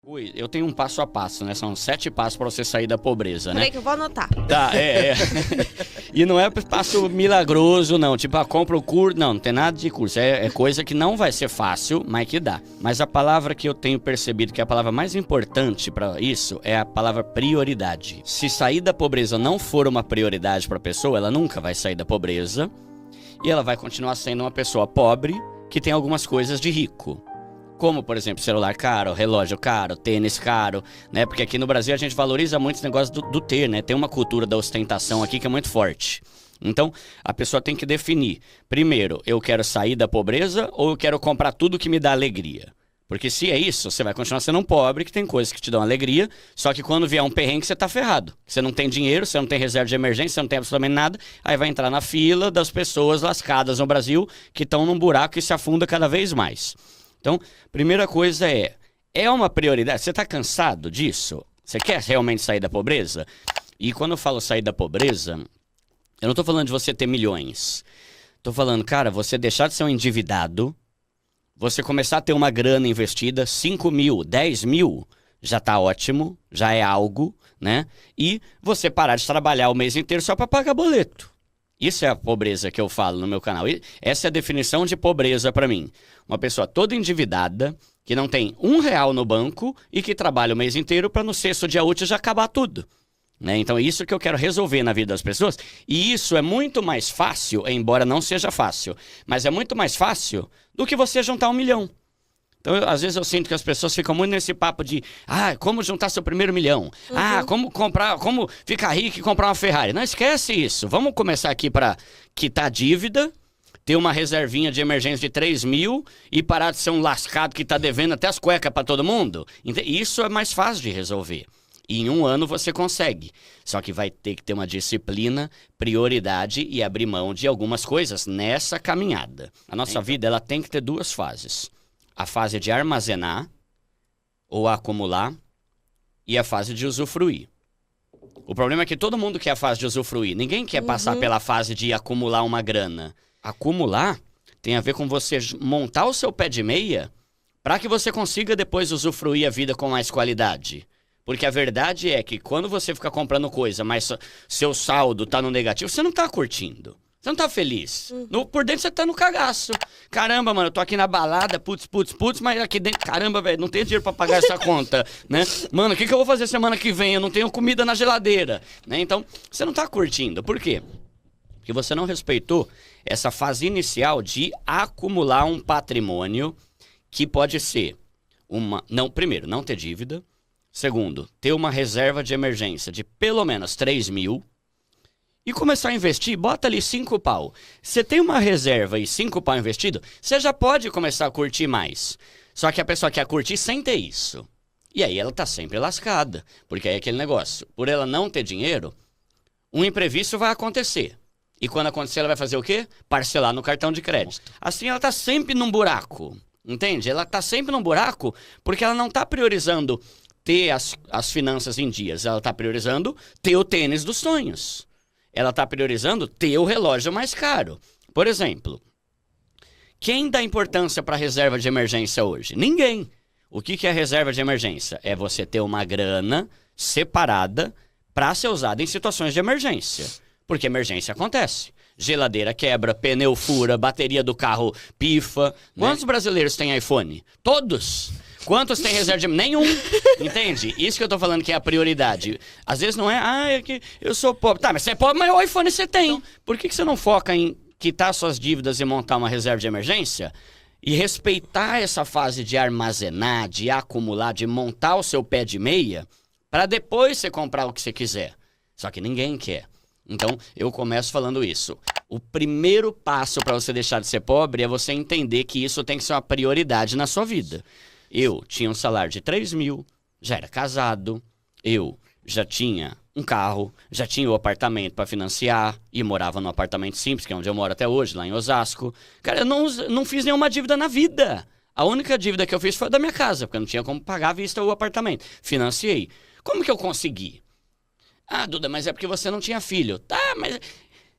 Ui, eu tenho um passo a passo, né? São 7 passos pra você sair da pobreza, né? Peraí que eu vou anotar. Tá, E não é passo milagroso, não. Tipo, compra o curso. Não tem nada de curso. É coisa que não vai ser fácil, mas que dá. Mas a palavra que eu tenho percebido que é a palavra mais importante pra isso é a palavra prioridade. Se sair da pobreza não for uma prioridade pra pessoa, ela nunca vai sair da pobreza. E ela vai continuar sendo uma pessoa pobre que tem algumas coisas de rico. Como, por exemplo, celular caro, relógio caro, tênis caro, né? Porque aqui no Brasil a gente valoriza muito esse negócio do ter, né? Tem uma cultura da ostentação aqui que é muito forte. Então, a pessoa tem que definir. Primeiro, eu quero sair da pobreza ou eu quero comprar tudo que me dá alegria? Porque se é isso, você vai continuar sendo um pobre, que tem coisas que te dão alegria, só que quando vier um perrengue, você tá ferrado. Você não tem dinheiro, você não tem reserva de emergência, você não tem absolutamente nada, aí vai entrar na fila das pessoas lascadas no Brasil que estão num buraco e se afunda cada vez mais. Então, primeira coisa é uma prioridade. Você está cansado disso? Você quer realmente sair da pobreza? E quando eu falo sair da pobreza, eu não estou falando de você ter milhões. Estou falando, cara, você deixar de ser um endividado, você começar a ter uma grana investida, 5 mil, 10 mil, já está ótimo, já é algo, né? E você parar de trabalhar o mês inteiro só para pagar boleto. Isso é a pobreza que eu falo no meu canal. Essa é a definição de pobreza para mim. Uma pessoa toda endividada, que não tem R$1 no banco e que trabalha o mês inteiro para no sexto dia útil já acabar tudo. Né? Então, isso que eu quero resolver na vida das pessoas. E isso é muito mais fácil, embora não seja fácil, mas é muito mais fácil do que você juntar 1 milhão. Então, às vezes eu sinto que as pessoas ficam muito nesse papo de como juntar seu primeiro milhão? Como ficar rico e comprar uma Ferrari? Não esquece isso. Vamos começar aqui para quitar dívida, ter uma reservinha de emergência de 3 mil e parar de ser um lascado que está devendo até as cuecas para todo mundo. Isso é mais fácil de resolver. E em 1 ano você consegue. Só que vai ter que ter uma disciplina, prioridade e abrir mão de algumas coisas nessa caminhada. A nossa vida ela tem que ter 2 fases. A fase de armazenar ou acumular e a fase de usufruir. O problema é que todo mundo quer a fase de usufruir. Ninguém quer passar pela fase de acumular uma grana. Acumular tem a ver com você montar o seu pé de meia para que você consiga depois usufruir a vida com mais qualidade. Porque a verdade é que quando você fica comprando coisa, mas seu saldo tá no negativo, você não tá curtindo. Você não tá feliz. Por dentro você tá no cagaço. Caramba, mano, eu tô aqui na balada, putz, mas aqui dentro, caramba, velho, não tenho dinheiro pra pagar essa conta, né? Mano, o que eu vou fazer semana que vem? Eu não tenho comida na geladeira, né? Então, você não tá curtindo. Por quê? Porque você não respeitou essa fase inicial de acumular um patrimônio que pode ser primeiro, não ter dívida. Segundo, ter uma reserva de emergência de pelo menos 3 mil. E começar a investir, bota ali 5 pau. Você tem uma reserva e 5 pau investido, você já pode começar a curtir mais. Só que a pessoa quer curtir sem ter isso. E aí ela tá sempre lascada. Porque aí é aquele negócio, por ela não ter dinheiro, um imprevisto vai acontecer. E quando acontecer, ela vai fazer o quê? Parcelar no cartão de crédito. Assim ela tá sempre num buraco, entende? Ela tá sempre num buraco porque ela não tá priorizando ter as finanças em dias. Ela tá priorizando ter o tênis dos sonhos. Ela está priorizando ter o relógio mais caro. Por exemplo, quem dá importância para a reserva de emergência hoje? Ninguém. O que é reserva de emergência? É você ter uma grana separada para ser usada em situações de emergência. Porque emergência acontece. Geladeira quebra, pneu fura, bateria do carro pifa. Quantos brasileiros têm iPhone? Todos! Quantos tem reserva de... Nenhum. Entende? Isso que eu tô falando que é a prioridade. Às vezes não é, é que eu sou pobre. Tá, mas você é pobre, mas o iPhone você tem. Então, por que você não foca em quitar suas dívidas e montar uma reserva de emergência? E respeitar essa fase de armazenar, de acumular, de montar o seu pé de meia, para depois você comprar o que você quiser. Só que ninguém quer. Então, eu começo falando isso. O primeiro passo para você deixar de ser pobre é você entender que isso tem que ser uma prioridade na sua vida. Eu tinha um salário de 3 mil, já era casado, eu já tinha um carro, já tinha o apartamento para financiar e morava num apartamento simples, que é onde eu moro até hoje, lá em Osasco. Cara, eu não fiz nenhuma dívida na vida. A única dívida que eu fiz foi da minha casa, porque eu não tinha como pagar à vista o apartamento. Financiei. Como que eu consegui? Ah, Duda, mas é porque você não tinha filho. Tá, mas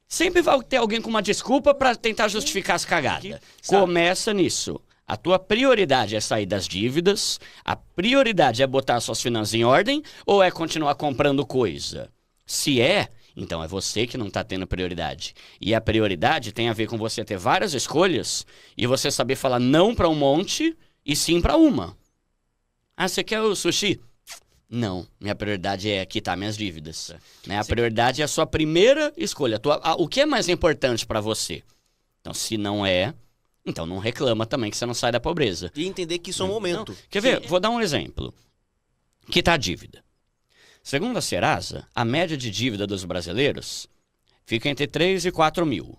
sempre vai ter alguém com uma desculpa para tentar justificar as cagadas. Começa nisso. A tua prioridade é sair das dívidas? A prioridade é botar suas finanças em ordem? Ou é continuar comprando coisa? Se é, então é você que não está tendo prioridade. E a prioridade tem a ver com você ter várias escolhas e você saber falar não para um monte e sim para uma. Ah, você quer o sushi? Não, minha prioridade é quitar minhas dívidas. Né? A prioridade é a sua primeira escolha. O que é mais importante para você? Então, se não é... Então não reclama também que você não sai da pobreza. E entender que isso é um momento. Não. Quer ver? Vou dar um exemplo. Quitar a dívida. Segundo a Serasa, a média de dívida dos brasileiros fica entre 3 e 4 mil.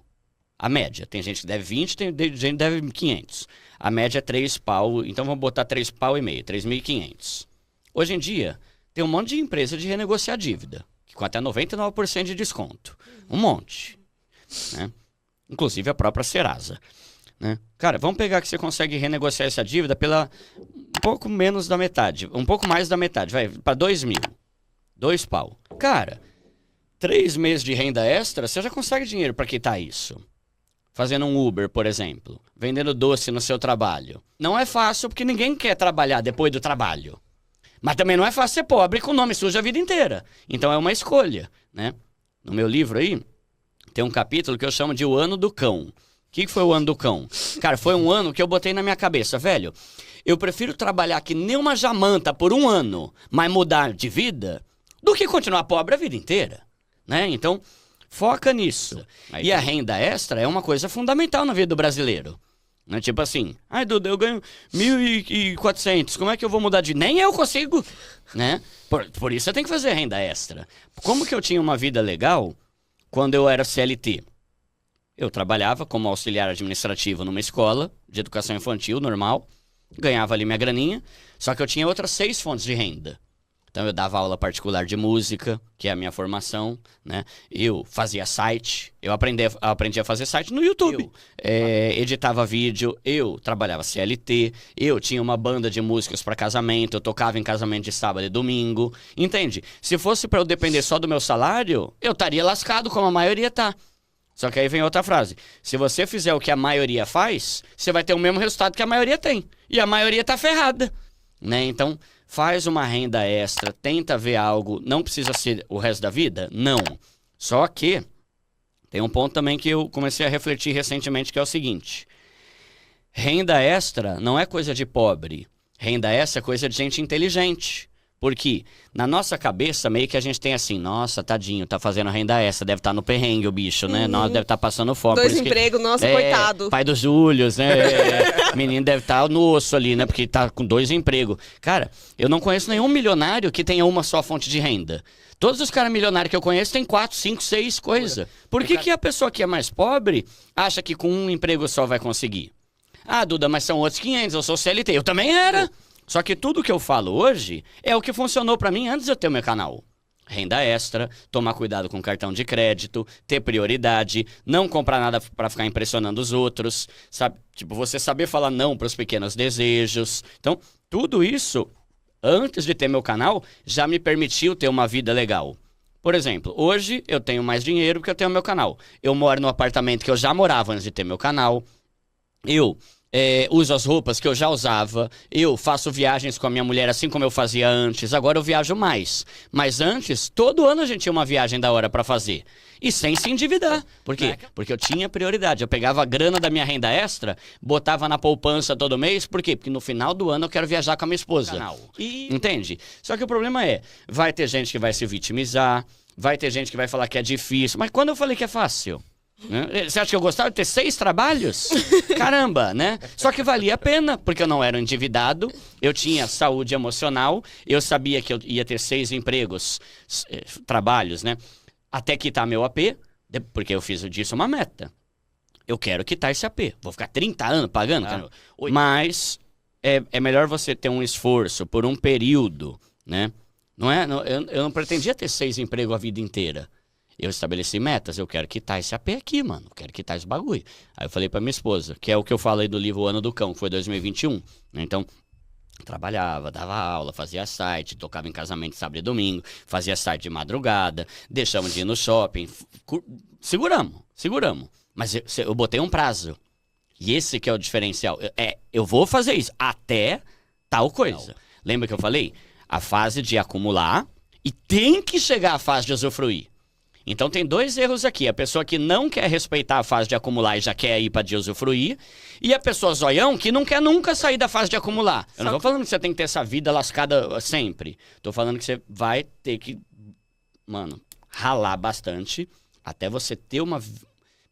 A média. Tem gente que deve 20, tem gente que deve 500. A média é 3 pau, então vamos botar 3 pau e meio, 3.500. Hoje em dia, tem um monte de empresa de renegociar dívida, com até 99% de desconto. Um monte. Né? Inclusive a própria Serasa. Né? Cara, vamos pegar que você consegue renegociar essa dívida pela um pouco menos da metade, um pouco mais da metade, vai para 2 mil, 2 pau. Cara, 3 meses de renda extra, você já consegue dinheiro para quitar isso. Fazendo um Uber, por exemplo, vendendo doce no seu trabalho. Não é fácil porque ninguém quer trabalhar depois do trabalho. Mas também não é fácil ser pobre com nome sujo a vida inteira. Então é uma escolha, né? No meu livro aí, tem um capítulo que eu chamo de O Ano do Cão. O que foi o ano do cão? Cara, foi um ano que eu botei na minha cabeça, velho. Eu prefiro trabalhar que nem uma jamanta por um ano, mas mudar de vida, do que continuar pobre a vida inteira, né? Então, foca nisso. E a renda extra é uma coisa fundamental na vida do brasileiro. Né? Tipo assim, ai, Duda, eu ganho 1.400, como é que eu vou mudar de... Nem eu consigo, né? Por isso você tem que fazer renda extra. Como que eu tinha uma vida legal quando eu era CLT? Eu trabalhava como auxiliar administrativo numa escola de educação infantil normal, ganhava ali minha graninha, só que eu tinha outras 6 fontes de renda. Então eu dava aula particular de música, que é a minha formação, né? Eu fazia site, eu aprendi a fazer site no YouTube. Editava vídeo, eu trabalhava CLT, eu tinha uma banda de músicos para casamento, eu tocava em casamento de sábado e domingo, entende? Se fosse para eu depender só do meu salário, eu estaria lascado como a maioria tá. Só que aí vem outra frase. Se você fizer o que a maioria faz, você vai ter o mesmo resultado que a maioria tem. E a maioria tá ferrada, né? Então, faz uma renda extra, tenta ver algo. Não precisa ser o resto da vida? Não. Só que tem um ponto também que eu comecei a refletir recentemente, que é o seguinte. Renda extra não é coisa de pobre. Renda extra é coisa de gente inteligente. Porque na nossa cabeça meio que a gente tem assim, nossa, tadinho, tá fazendo renda extra, deve estar no perrengue o bicho, né? Nossa, deve estar passando fome. 2 empregos, nossa, coitado. Pai dos Júlios, né? Menino deve estar no osso ali, né? Porque tá com 2 empregos. Cara, eu não conheço nenhum milionário que tenha uma só fonte de renda. Todos os caras milionários que eu conheço têm 4, 5, 6 coisas. Por que a pessoa que é mais pobre acha que com um emprego só vai conseguir? Ah, Duda, mas são outros 500, eu sou CLT. Eu também era. Só que tudo que eu falo hoje é o que funcionou pra mim antes de eu ter o meu canal. Renda extra, tomar cuidado com cartão de crédito, ter prioridade, não comprar nada pra ficar impressionando os outros, sabe? Tipo, você saber falar não pros pequenos desejos. Então, tudo isso, antes de ter meu canal, já me permitiu ter uma vida legal. Por exemplo, hoje eu tenho mais dinheiro porque eu tenho meu canal. Eu moro no apartamento que eu já morava antes de ter meu canal. Eu uso as roupas que eu já usava, eu faço viagens com a minha mulher assim como eu fazia antes, agora eu viajo mais. Mas antes, todo ano a gente tinha uma viagem da hora pra fazer. E sem se endividar. Por quê? Porque eu tinha prioridade. Eu pegava a grana da minha renda extra, botava na poupança todo mês. Por quê? Porque no final do ano eu quero viajar com a minha esposa. Entende? Só que o problema é, vai ter gente que vai se vitimizar, vai ter gente que vai falar que é difícil. Mas quando eu falei que é fácil? Você acha que eu gostava de ter 6 trabalhos? Caramba, né? Só que valia a pena, porque eu não era um endividado, eu tinha saúde emocional, eu sabia que eu ia ter 6 empregos, trabalhos, né? Até quitar meu AP, porque eu fiz disso uma meta. Eu quero quitar esse AP. Vou ficar 30 anos pagando, cara. Mas é melhor você ter um esforço por um período, né? Eu não pretendia ter 6 empregos a vida inteira. Eu estabeleci metas, eu quero quitar esse AP aqui, mano, eu quero quitar esse bagulho. Aí eu falei pra minha esposa, que é o que eu falei do livro O Ano do Cão, que foi 2021, né? Então, trabalhava, dava aula, fazia site, tocava em casamento sábado e domingo, fazia site de madrugada, deixamos de ir no shopping, seguramos. Mas eu botei um prazo. E esse que é o diferencial. Eu vou fazer isso até tal coisa. Lembra que eu falei? A fase de acumular e tem que chegar à fase de usufruir. Então tem 2 erros aqui. A pessoa que não quer respeitar a fase de acumular e já quer ir para de usufruir. E a pessoa zoião que não quer nunca sair da fase de acumular. Eu não tô falando que você tem que ter essa vida lascada sempre. Tô falando que você vai ter que, ralar bastante até você ter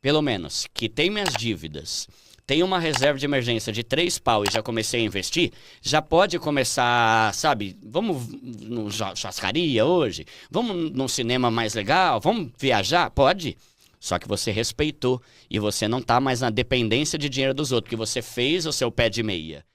pelo menos, que tem minhas dívidas, tem uma reserva de emergência de 3 pau e já comecei a investir, já pode começar, sabe, vamos no churrascaria hoje? Vamos num cinema mais legal? Vamos viajar? Pode. Só que você respeitou e você não tá mais na dependência de dinheiro dos outros, porque você fez o seu pé de meia.